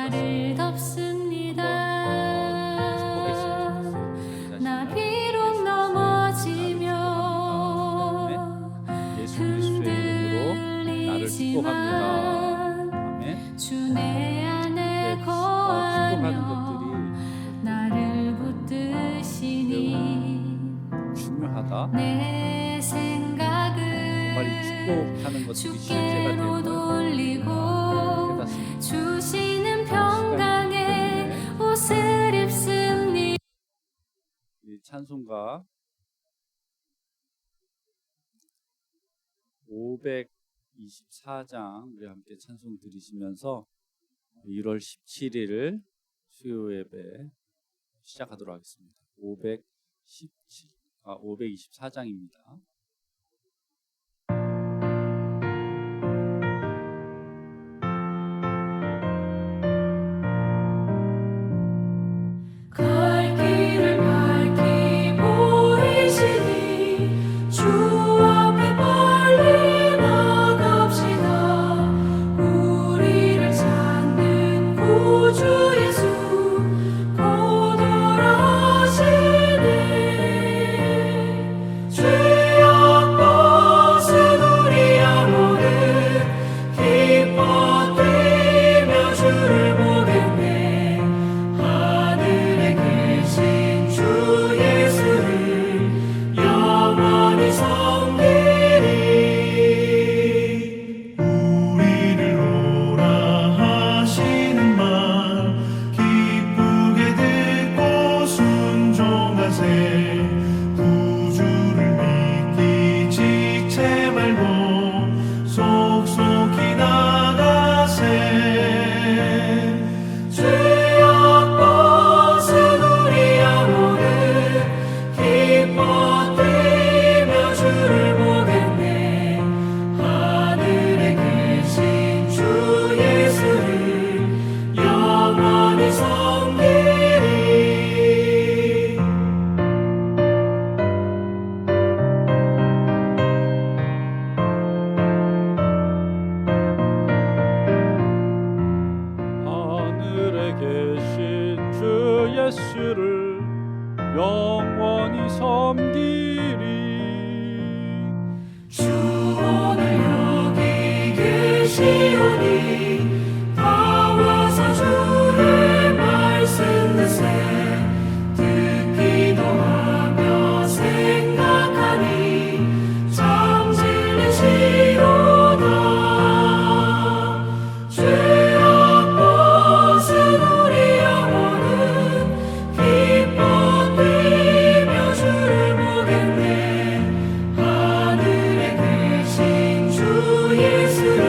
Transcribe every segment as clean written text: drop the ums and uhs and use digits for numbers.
나를 덮습니다. 나 비록 넘어지며 예수 그리스도의 이름으로 나를 축복합니다. 아멘. 주 내 안에 축복하는 거하며 것들이 나를 붙드시니 중요하다. 내 생각을 정말 이 축복하는 것들이 실제가 주께로 되면 돌리고 깨닫습니다. 주시는 평강의 옷을 입습니다. 이 찬송가 524장 우리 함께 찬송 드리시면서 1월 17일 수요 예배 시작하도록 하겠습니다. 524장입니다. 갈 길을 밝히 보이시니 주 앞에 빨리 나갑시다. 우리를 찾는 구주 예수 곧 오라시네. 죄악 벗은 우리 영혼은 기뻐 뛰며 주를 보겠네. 하늘에 계신 주 예수를 영원히 섬기리. 우리를 오라 하시는 말 기쁘게 듣고 순종하세. 구주를 믿기 지체 말고 속속히 나가세. 죄악 벗은 우리 영혼은 기뻐 뛰며 주를 보겠네. 하늘에 계신 주 예수를 영원히 섬기리. 하늘에 계신 주 예수를 영원히 섬기리. 주 오늘 여기 계시오니 다 와서 주의 말씀 듣세. 듣기도 하며 생각하니 참 진리시로다. 죄악 벗은 우리 영혼은 기뻐 뛰며 주를 보겠네. 하늘에 계신 주 예수를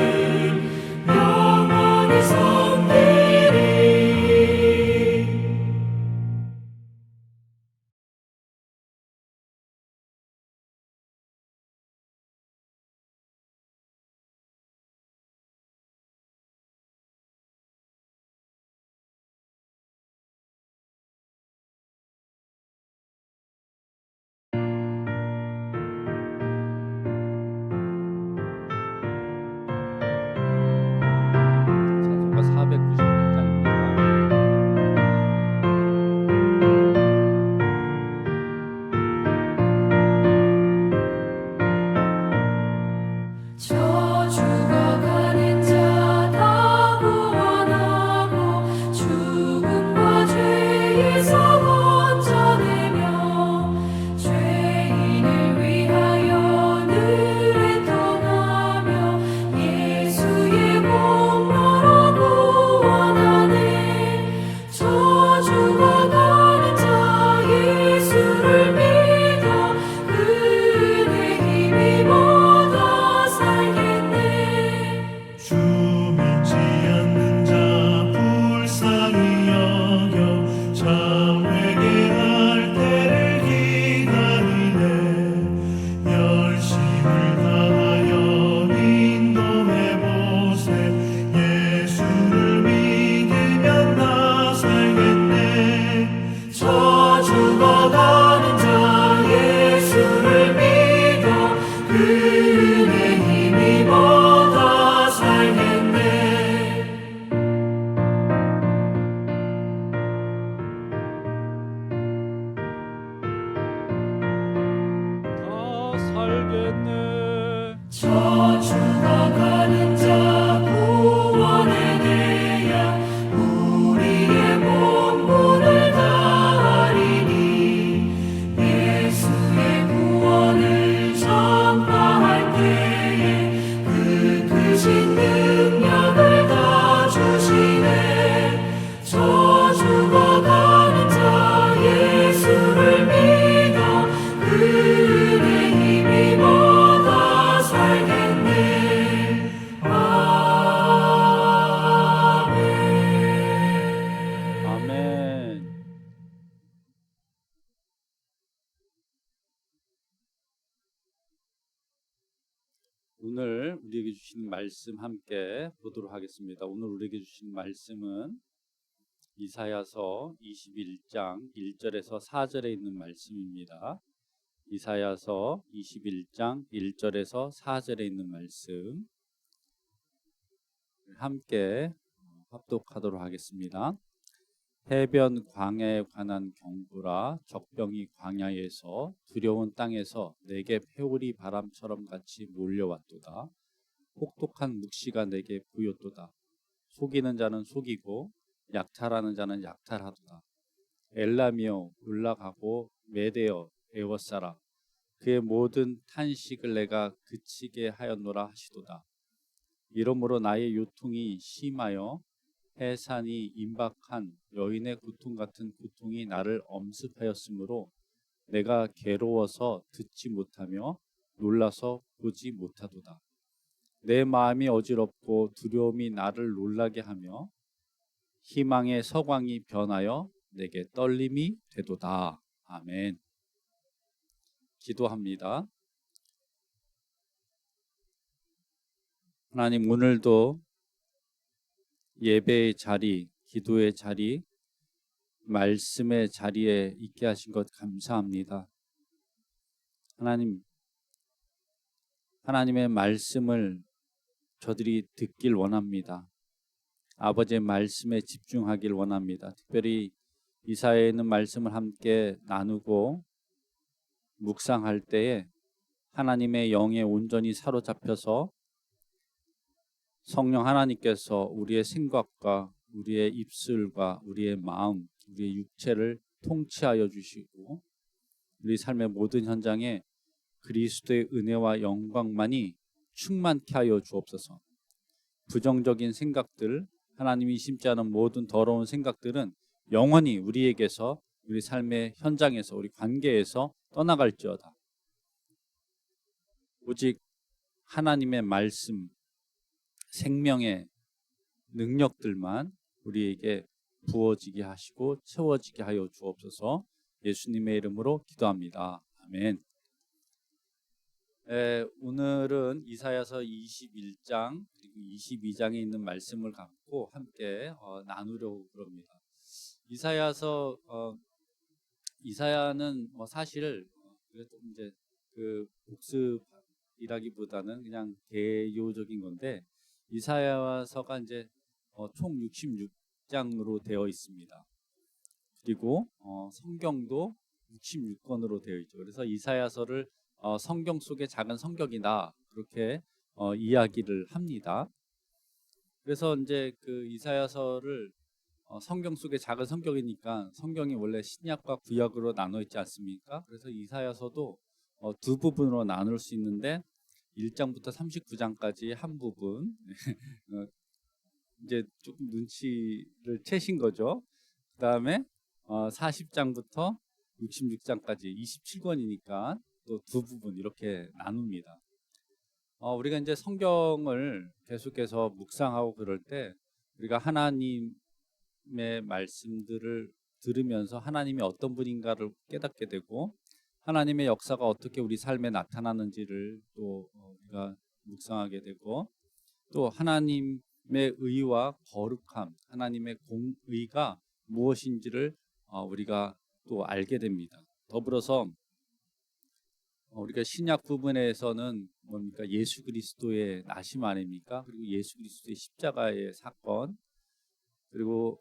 오늘 우리에게 주신 말씀 함께 보도록 하겠습니다. 오늘 우리에게 주신 말씀은 이사야서 21장 1절에서 4절에 있는 말씀입니다. 이사야서 21장 1절에서 4절에 있는 말씀 함께 합독하도록 하겠습니다. 해변 광야에 관한 경보라. 적병이 광야에서 두려운 땅에서 내게 회오리 바람처럼 같이 몰려왔도다. 혹독한 묵시가 내게 보였도다. 속이는 자는 속이고 약탈하는 자는 약탈하도다. 엘람이여 올라가고 메대여 에워싸라. 그의 모든 탄식을 내가 그치게 하였노라 하시도다. 이러므로 나의 요통이 심하여 해산이 임박한 여인의 고통 같은 고통이 나를 엄습하였으므로 내가 괴로워서 듣지 못하며 놀라서 보지 못하도다. 내 마음이 어지럽고 두려움이 나를 놀라게 하며 희망의 서광이 변하여 내게 떨림이 되도다. 아멘. 기도합니다. 하나님, 오늘도 예배의 자리, 기도의 자리, 말씀의 자리에 있게 하신 것 감사합니다. 하나님, 하나님의 말씀을 저들이 듣길 원합니다. 아버지의 말씀에 집중하길 원합니다. 특별히 이사야에 있는 말씀을 함께 나누고 묵상할 때에 하나님의 영에 온전히 사로잡혀서 성령 하나님께서 우리의 생각과 우리의 입술과 우리의 마음, 우리의 육체를 통치하여 주시고 우리 삶의 모든 현장에 그리스도의 은혜와 영광만이 충만케 하여 주옵소서. 부정적인 생각들, 하나님이 심지 않은 모든 더러운 생각들은 영원히 우리에게서, 우리 삶의 현장에서, 우리 관계에서 떠나갈지어다. 오직 하나님의 말씀, 생명의 능력들만 우리에게 부어지게 하시고 채워지게 하여 주옵소서. 예수님의 이름으로 기도합니다. 아멘. 오늘은 이사야서 21장 그리고 22장에 있는 말씀을 갖고 함께 나누려고 그럽니다. 이사야는 사실 이제 그 복습이라기보다는 그냥 개요적인 건데, 이사야서가 이제 총 66장으로 되어 있습니다. 그리고 성경도 66권으로 되어 있죠. 그래서 이사야서를 성경 속의 작은 성경이다, 그렇게 이야기를 합니다. 그래서 이제 그 이사야서를 성경 속의 작은 성경이니까, 성경이 원래 신약과 구약으로 나눠 있지 않습니까? 그래서 이사야서도 두 부분으로 나눌 수 있는데 1장부터 39장까지 한 부분 이제 조금 눈치를 채신 거죠. 그 다음에 40장부터 66장까지 27권이니까 또 두 부분 이렇게 나눕니다. 우리가 이제 성경을 계속해서 묵상하고 그럴 때 우리가 하나님의 말씀들을 들으면서 하나님이 어떤 분인가를 깨닫게 되고, 하나님의 역사가 어떻게 우리 삶에 나타나는지를 또 우리가 묵상하게 되고, 또 하나님의 의와 거룩함, 하나님의 공의가 무엇인지를 우리가 또 알게 됩니다. 더불어서 우리가 신약 부분에서는 뭡니까? 예수 그리스도의 나심 아닙니까? 그리고 예수 그리스도의 십자가의 사건, 그리고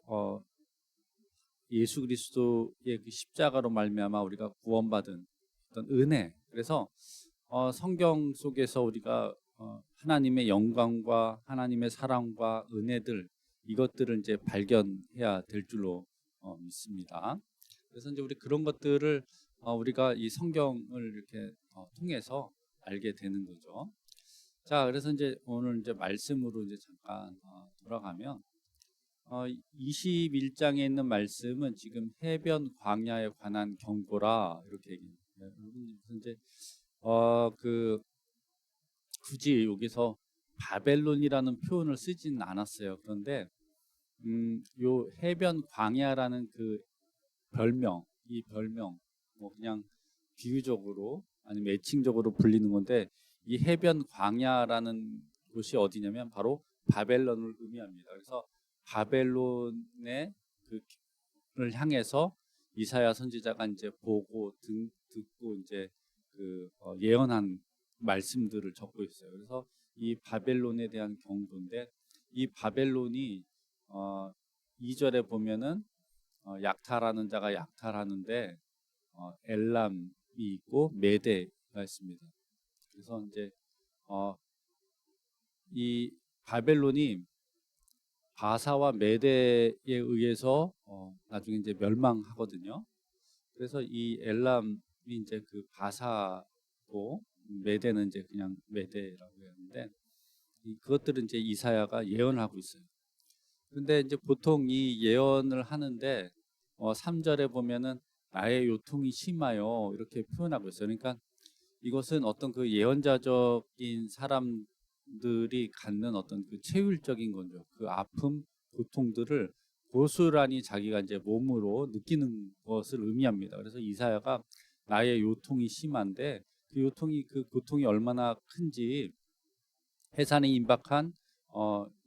예수 그리스도의 그 십자가로 말미암아 우리가 구원받은 어떤 은혜. 그래서 성경 속에서 우리가 하나님의 영광과 하나님의 사랑과 은혜들, 이것들을 이제 발견해야 될 줄로 믿습니다. 그래서 이제 우리 그런 것들을 우리가 이 성경을 이렇게 통해서 알게 되는 거죠. 자, 그래서 이제 오늘 이제 말씀으로 이제 잠깐 돌아가면 21장에 있는 말씀은 지금 해변 광야에 관한 경고라, 이렇게 얘기합니다. 그래서 이제 굳이 여기서 바벨론이라는 표현을 쓰지는 않았어요. 그런데 요 해변 광야라는 그 별명, 이 별명 뭐 그냥 비유적으로 아니면 애칭적으로 불리는 건데, 이 해변 광야라는 곳이 어디냐면 바로 바벨론을 의미합니다. 그래서 바벨론의 그를 향해서 이사야 선지자가 이제 보고 듣고 이제 예언한 말씀들을 적고 있어요. 그래서 이 바벨론에 대한 경고인데, 이 바벨론이 2절에 보면은 약탈하는 자가 약탈하는데 엘람이 있고 메대가 있습니다. 그래서 이제 이 바벨론이 바사와 메대에 의해서 나중에 이제 멸망하거든요. 그래서 이 엘람이 이제 그 바사고 메대는 이제 그냥 메대라고 하는데, 그것들은 이제 이사야가 예언하고 있어요. 근데 이제 보통 이 예언을 하는데 3절에 보면은 나의 요통이 심하여 이렇게 표현하고 있어요. 그러니까 이것은 어떤 그 예언자적인 사람들이 갖는 어떤 그 체율적인 거죠. 그 아픔, 고통들을 고스란히 자기가 이제 몸으로 느끼는 것을 의미합니다. 그래서 이사야가 나의 요통이 심한데, 그 고통이 얼마나 큰지 해산에 임박한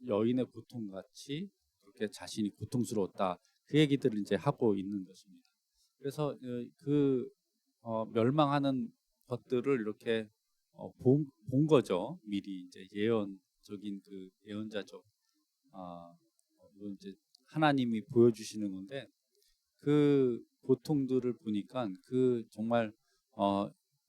여인의 고통같이 그렇게 자신이 고통스러웠다, 그 얘기들을 이제 하고 있는 것입니다. 그래서 멸망하는 것들을 이렇게 본 거죠. 미리 이제 예언적인 그 예언자적 이건 이제 하나님이 보여주시는 건데, 그 고통들을 보니까 그 정말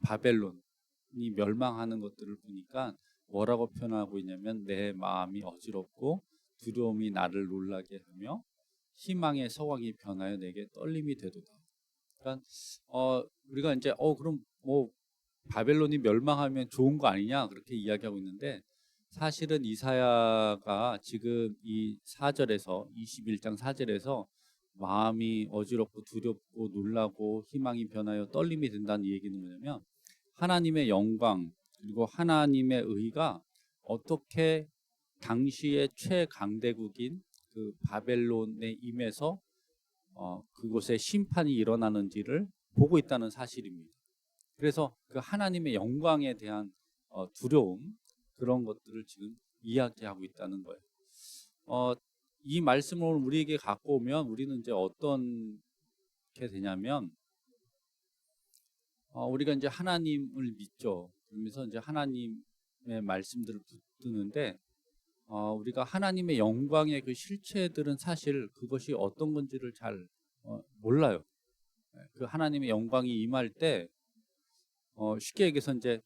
바벨론이 멸망하는 것들을 보니까 뭐라고 표현하고 있냐면, 내 마음이 어지럽고 두려움이 나를 놀라게 하며 희망의 서광이 변하여 내게 떨림이 되도다. 그러니까 우리가 이제 그럼 뭐 바벨론이 멸망하면 좋은 거 아니냐, 그렇게 이야기하고 있는데, 사실은 이사야가 지금 이 4절에서 21장 4절에서 마음이 어지럽고 두렵고 놀라고 희망이 변하여 떨림이 된다는 얘기는 뭐냐면, 하나님의 영광 그리고 하나님의 의가 어떻게 당시의 최강대국인 그 바벨론에 임해서 그곳에 심판이 일어나는지를 보고 있다는 사실입니다. 그래서 그 하나님의 영광에 대한 두려움, 그런 것들을 지금 이야기하고 있다는 거예요. 이 말씀을 우리에게 갖고 오면 우리는 이제 어떤 게 되냐면, 우리가 이제 하나님을 믿죠. 그러면서 이제 하나님의 말씀들을 붙드는데, 우리가 하나님의 영광의 그 실체들은 사실 그것이 어떤 건지를 잘 몰라요. 그 하나님의 영광이 임할 때 쉽게 얘기해서 이제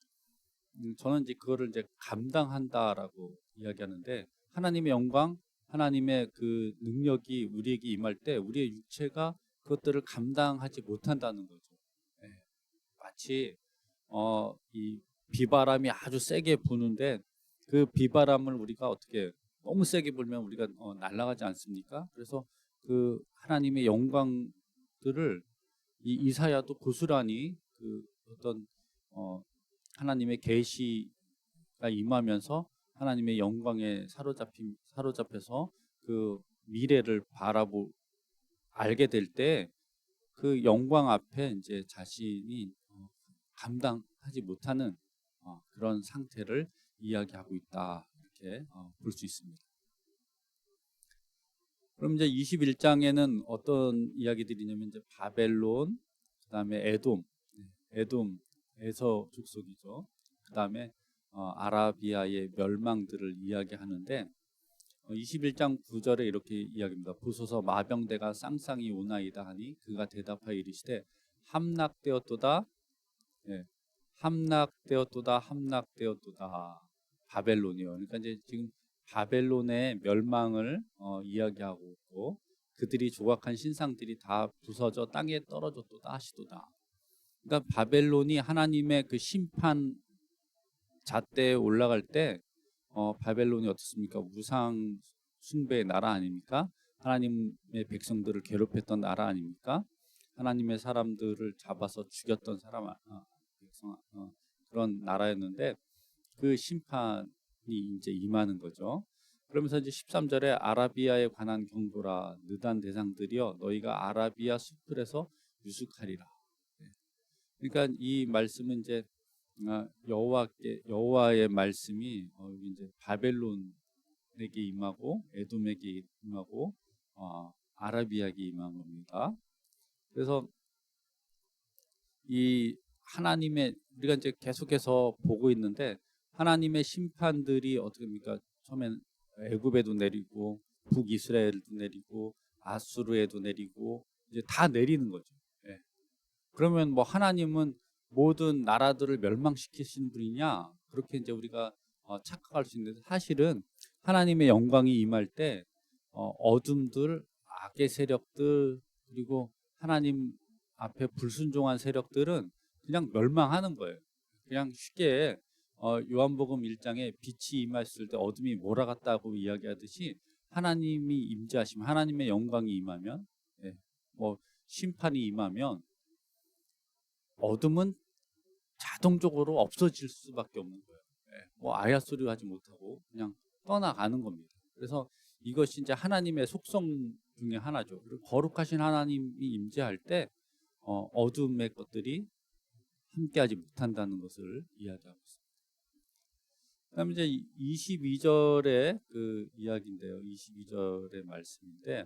저는 이제 그거를 이제 감당한다라고 이야기하는데, 하나님의 영광, 하나님의 그 능력이 우리에게 임할 때 우리의 육체가 그것들을 감당하지 못한다는 거죠. 예. 마치 이 비바람이 아주 세게 부는데, 그 비바람을 우리가 어떻게 너무 세게 불면 우리가 날아가지 않습니까? 그래서 그 하나님의 영광들을 이 이사야도 고스란히 그 어떤 하나님의 계시가 임하면서 하나님의 영광에 사로잡혀서 그 미래를 알게 될 때, 그 영광 앞에 이제 자신이 감당하지 못하는 그런 상태를 이야기하고 있다, 이렇게 볼 수 있습니다. 그럼 이제 21장에는 어떤 이야기들이냐면, 이제 바벨론, 그다음에 에돔에서 족속이죠. 그다음에 아라비아의 멸망들을 이야기하는데, 21장 9절에 이렇게 이야기합니다. 보소서 마병대가 쌍쌍이 오나이다 하니 그가 대답하여 이르시되 함락되었도다. 예, 함락되었도다. 바벨론이요. 그러니까 이제 지금 바벨론의 멸망을 이야기하고 있고, 그들이 조각한 신상들이 다 부서져 땅에 떨어졌도다 하시도다. 그러니까 바벨론이 하나님의 그 심판 잣대에 올라갈 때 바벨론이 어떻습니까? 우상 숭배의 나라 아닙니까? 하나님의 백성들을 괴롭혔던 나라 아닙니까? 하나님의 사람들을 잡아서 죽였던 그런 나라였는데, 그 심판이 이제 임하는 거죠. 그러면서 이제 13절에 아라비아에 관한 경고라. 느단 대상들이여 너희가 아라비아 수풀에서 유숙하리라. 그러니까 이 말씀은 이제 여호와의 말씀이 여기 이제 바벨론에게 임하고 에돔에게 임하고 아라비아에게 임한 겁니다. 그래서 이 하나님의 우리가 이제 계속해서 보고 있는데 하나님의 심판들이 어떻게 됩니까? 처음엔 애굽에도 내리고 북이스라엘도 내리고 아수르에도 내리고 이제 다 내리는 거죠. 예. 그러면 뭐 하나님은 모든 나라들을 멸망시키시는 분이냐? 그렇게 이제 우리가 착각할 수 있는데 사실은 하나님의 영광이 임할 때 어둠들, 악의 세력들 그리고 하나님 앞에 불순종한 세력들은 그냥 멸망하는 거예요. 그냥 쉽게 요한복음 1장에 빛이 임했을 때 어둠이 몰아갔다고 이야기하듯이 하나님이 임재하시면 하나님의 영광이 임하면 뭐 심판이 임하면 어둠은 자동적으로 없어질 수밖에 없는 거예요. 뭐 아야 소리 하지 못하고 그냥 떠나가는 겁니다. 그래서 이것이 이제 하나님의 속성 중에 하나죠. 그리고 거룩하신 하나님이 임재할 때 어둠의 것들이 함께하지 못한다는 것을 이야기하고 있습니다. 그다음에 이제 22절의 그 이야기인데요. 22절의 말씀인데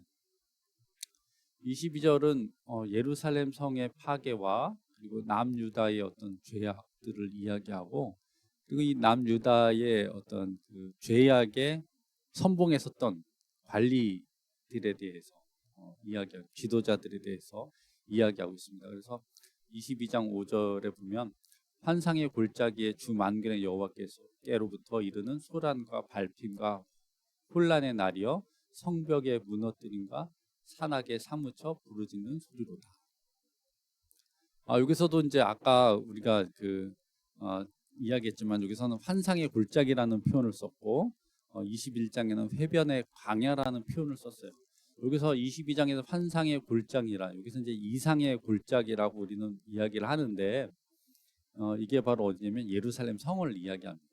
22절은 예루살렘 성의 파괴와 그리고 남유다의 어떤 죄악들을 이야기하고 그리고 이 남유다의 어떤 그 죄악에 선봉했었던 관리들에 대해서 이야기하고 지도자들에 대해서 이야기하고 있습니다. 그래서 22장 5절에 보면 환상의 골짜기에 주 만군의 여호와께로부터 이르는 소란과 발핌과 혼란의 날이여 성벽의 무너뜨림과 산악에 사무쳐 부르짖는 소리로다. 여기서도 이제 아까 우리가 이야기했지만 여기서는 환상의 골짜기라는 표현을 썼고 21장에는 회변의 광야라는 표현을 썼어요. 여기서 22장에서 환상의 골짜기라 여기서 이제 이상의 골짜기라고 우리는 이야기를 하는데 이게 바로 어디냐면 예루살렘 성을 이야기합니다.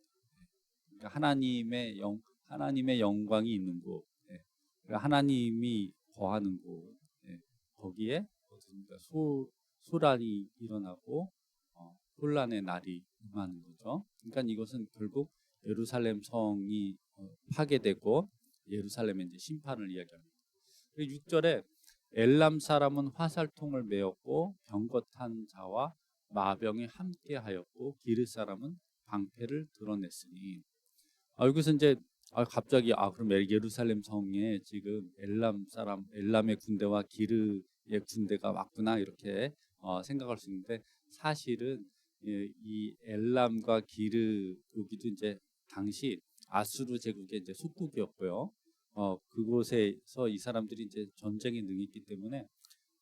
그러니까 하나님의 영광이 있는 곳, 그러니까 하나님이 거하는 곳, 거기에 어떻습니까? 소란이 일어나고 혼란의 날이 임하는 거죠. 그러니까 이것은 결국 예루살렘 성이 파괴되고 예루살렘의 이제 심판을 이야기합니다. 6절에 엘람 사람은 화살통을 메었고 병거탄 자와 마병이 함께하였고 기르 사람은 방패를 드러냈으니 여기서 이제 갑자기 그럼 예루살렘 성에 지금 엘람의 군대와 기르의 군대가 왔구나 이렇게 생각할 수 있는데 사실은 이 엘람과 기르 여기도 이제 당시 아수르 제국의 이제 속국이었고요. 그곳에서 이 사람들이 이제 전쟁에 능했기 때문에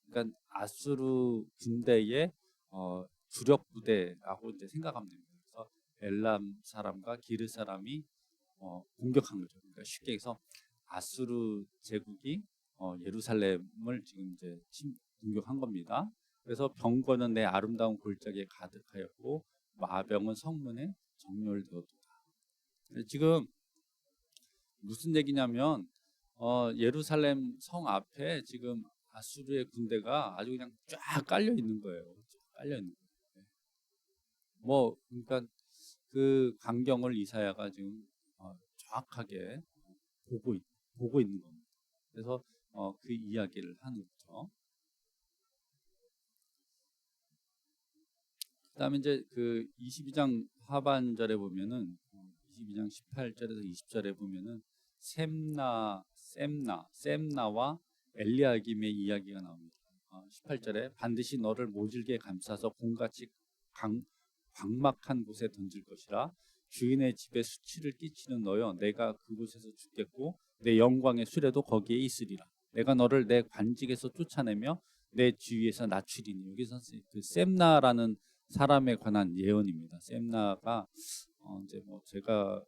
그러니까 아수르 군대의 주력 부대라고 이제 생각하면 됩니다. 그래서 엘람 사람과 기르 사람이 공격한 거죠. 그러니까 쉽게 해서 아수르 제국이 예루살렘을 지금 이제 공격한 겁니다. 그래서 병거는 내 아름다운 골짜기에 가득하였고 마병은 성문에 정렬되었도다. 지금 무슨 얘기냐면 예루살렘 성 앞에 지금 아수르의 군대가 아주 그냥 쫙 깔려 있는 거예요. 깔려 있는 거예요. 뭐 그러니까 그 광경을 이사야가 지금 정확하게 보고 있는 겁니다. 그래서 그 이야기를 하는 거죠. 그다음에 이제 그 22장 하반절에 보면은 22장 18절에서 20절에 보면은 셈나와 엘리야김의 이야기가 나옵니다. 18절에 반드시 너를 모질게 감싸서 곰같이 광막한 곳에 던질 것이라 주인의 집에 수치를 끼치는 너여 내가 그곳에서 죽겠고 내 영광의 수레도 거기에 있으리라. 내가 너를 내 관직에서 쫓아내며 내 주위에서 낮추리니. 여기서 그 셈나라는 사람에 관한 예언입니다. 셈나가 이제 뭐 제가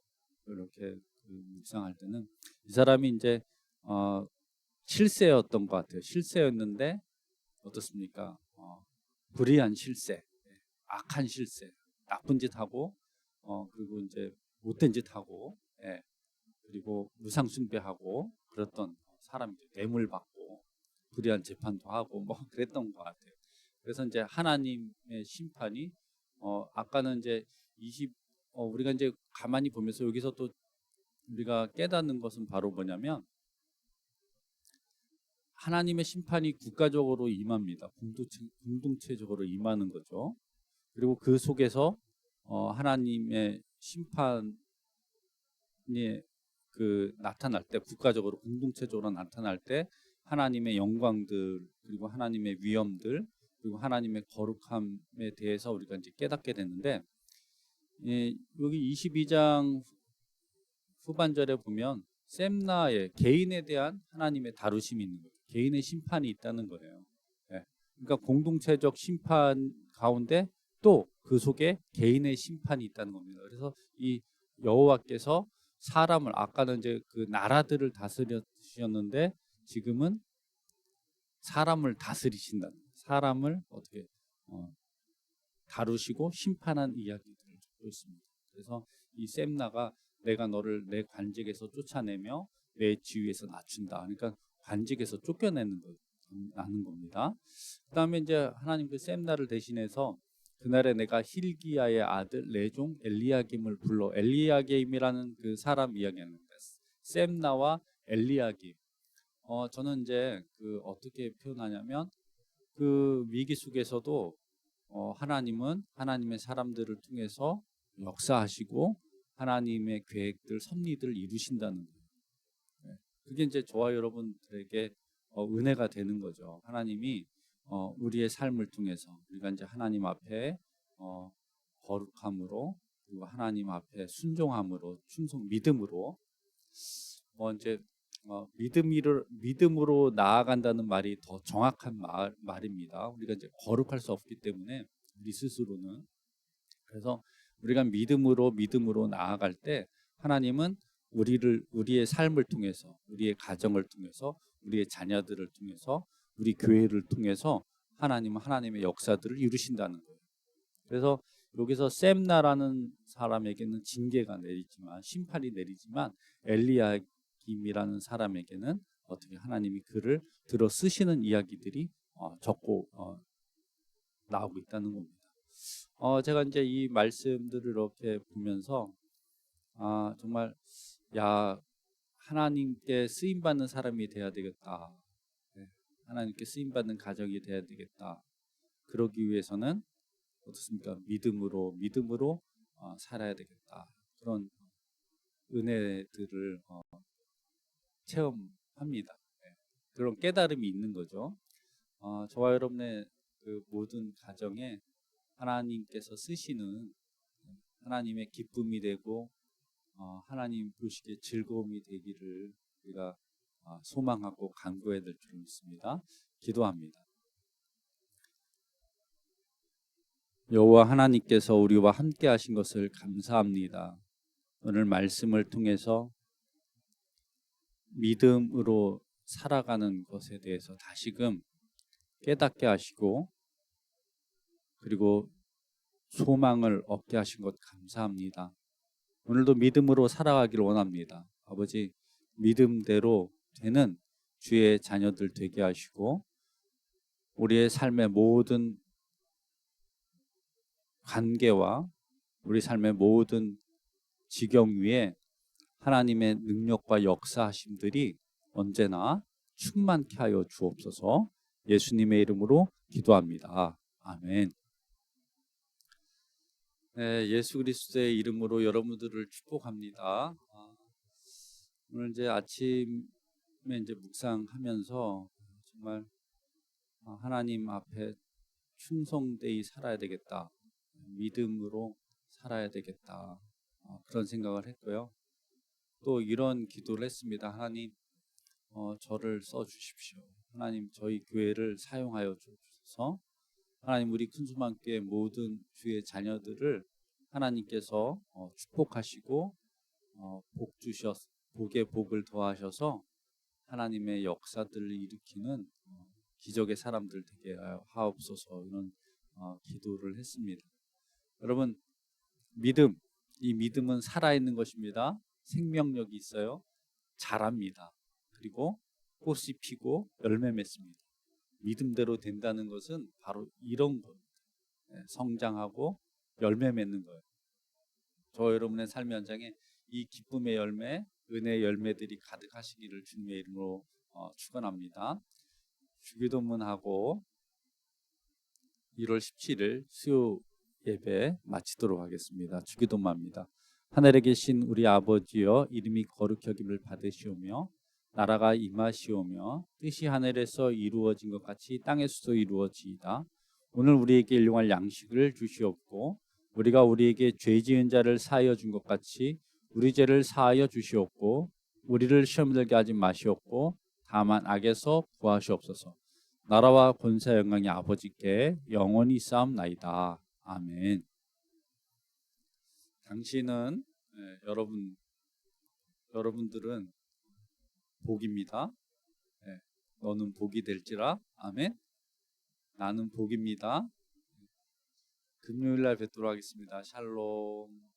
이렇게 묵상할 때는 이 사람이 이제 실세였던 것 같아요. 실세였는데 어떻습니까? 불의한 실세, 악한 실세, 나쁜 짓 하고 그리고 이제 못된 짓 하고, 그리고 무상 숭배하고 그랬던 사람이죠. 뇌물 받고 불의한 재판도 하고 뭐 그랬던 것 같아요. 그래서 이제 하나님의 심판이 아까는 이제 우리가 이제 가만히 보면서 여기서 또 우리가 깨닫는 것은 바로 뭐냐면 하나님의 심판이 국가적으로 임합니다. 공동체적으로 임하는 거죠. 그리고 그 속에서 하나님의 심판이 나타날 때, 국가적으로 공동체적으로 나타날 때 하나님의 영광들, 그리고 하나님의 위엄들, 그리고 하나님의 거룩함에 대해서 우리가 이제 깨닫게 되는데, 여기 22장 후반절에 보면 셈나의 개인에 대한 하나님의 다루심이 있는 거예요. 개인의 심판이 있다는 거예요. 예. 그러니까 공동체적 심판 가운데 또 그 속에 개인의 심판이 있다는 겁니다. 그래서 이 여호와께서 사람을, 아까는 이제 그 나라들을 다스리셨는데 지금은 사람을 다스리신다는 거예요. 사람을 어떻게 다루시고 심판한 이야기들을 듣고 있습니다. 그래서 이 셈나가 내가 너를 내 관직에서 쫓아내며 내 지위에서 낮춘다. 그러니까 관직에서 쫓겨내는 나는 겁니다. 그다음에 이제 하나님 그 셈나를 대신해서 그날에 내가 힐기야의 아들 내 종 엘리야김을 불러. 엘리야김이라는 그 사람 이야기하는 거예요. 셈나와 엘리야김. 저는 이제 그 어떻게 표현하냐면 그 위기 속에서도 하나님은 하나님의 사람들을 통해서 역사하시고 하나님의 계획들, 섭리들을 이루신다는 거예요. 네. 그게 이제 저와 여러분들에게 은혜가 되는 거죠. 하나님이 우리의 삶을 통해서 우리가 이제 하나님 앞에 거룩함으로, 그리고 하나님 앞에 순종함으로, 믿음으로 이제 믿음으로 나아간다는 말이 더 정확한 말입니다. 우리가 이제 거룩할 수 없기 때문에 우리 스스로는. 그래서 우리가 믿음으로 나아갈 때 하나님은 우리의 삶을 통해서, 우리의 가정을 통해서, 우리의 자녀들을 통해서, 우리 교회를 통해서 하나님은 하나님의 역사들을 이루신다는 거예요. 그래서 여기서 셈나라는 사람에게는 징계가 내리지만, 심판이 내리지만, 엘리야김이라는 사람에게는 어떻게 하나님이 그를 들어 쓰시는 이야기들이 적고 나오고 있다는 겁니다. 제가 이제 이 말씀들을 이렇게 보면서 정말 하나님께 쓰임 받는 사람이 돼야 되겠다. 네, 하나님께 쓰임 받는 가정이 돼야 되겠다. 그러기 위해서는 어떻습니까? 믿음으로 살아야 되겠다. 그런 은혜들을 체험합니다. 네, 그런 깨달음이 있는 거죠. 저와 여러분의 그 모든 가정에 하나님께서 쓰시는, 하나님의 기쁨이 되고 하나님 보시기에 즐거움이 되기를 우리가 소망하고 간구해야 될 줄 믿습니다. 기도합니다. 여호와 하나님께서 우리와 함께 하신 것을 감사합니다. 오늘 말씀을 통해서 믿음으로 살아가는 것에 대해서 다시금 깨닫게 하시고, 그리고 소망을 얻게 하신 것 감사합니다. 오늘도 믿음으로 살아가기를 원합니다. 아버지, 믿음대로 되는 주의 자녀들 되게 하시고, 우리의 삶의 모든 관계와 우리 삶의 모든 지경 위에 하나님의 능력과 역사하심들이 언제나 충만케 하여 주옵소서. 예수님의 이름으로 기도합니다. 아멘. 네, 예수 그리스도의 이름으로 여러분들을 축복합니다. 오늘 이제 아침에 이제 묵상하면서 정말 하나님 앞에 충성되이 살아야 되겠다, 믿음으로 살아야 되겠다, 그런 생각을 했고요. 또 이런 기도를 했습니다. 하나님, 저를 써주십시오. 하나님, 저희 교회를 사용하여 주셔서 하나님, 우리 큰수만교회 모든 주의 자녀들을 하나님께서 축복하시고 복에 복을 더하셔서 하나님의 역사들을 일으키는 기적의 사람들 되게 하옵소서. 이런 기도를 했습니다. 여러분, 이 믿음은 살아있는 것입니다. 생명력이 있어요. 자랍니다. 그리고 꽃이 피고 열매 맺습니다. 믿음대로 된다는 것은 바로 이런 겁니다. 성장하고 열매 맺는 거예요. 저 여러분의 삶의 현장에 이 기쁨의 열매, 은혜의 열매들이 가득하시기를 주님의 이름으로 축원합니다. 주기도문하고 1월 17일 수요 예배 마치도록 하겠습니다. 주기도문합니다. 하늘에 계신 우리 아버지여, 이름이 거룩히 여김을 받으시오며 나라가 임하시오며 뜻이 하늘에서 이루어진 것 같이 땅에서도 이루어지이다. 오늘 우리에게 일용할 양식을 주시옵고 우리가 우리에게 죄 지은 자를 사하여 준 것 같이 우리 죄를 사하여 주시옵고 우리를 시험에 들게 하지 마시옵고 다만 악에서 구하시옵소서. 나라와 권세 영광이 아버지께 영원히 있사옵나이다. 아멘. 당신은 여러분들은 복입니다. 너는 복이 될지라. 아멘. 나는 복입니다. 금요일 날 뵙도록 하겠습니다. 샬롬.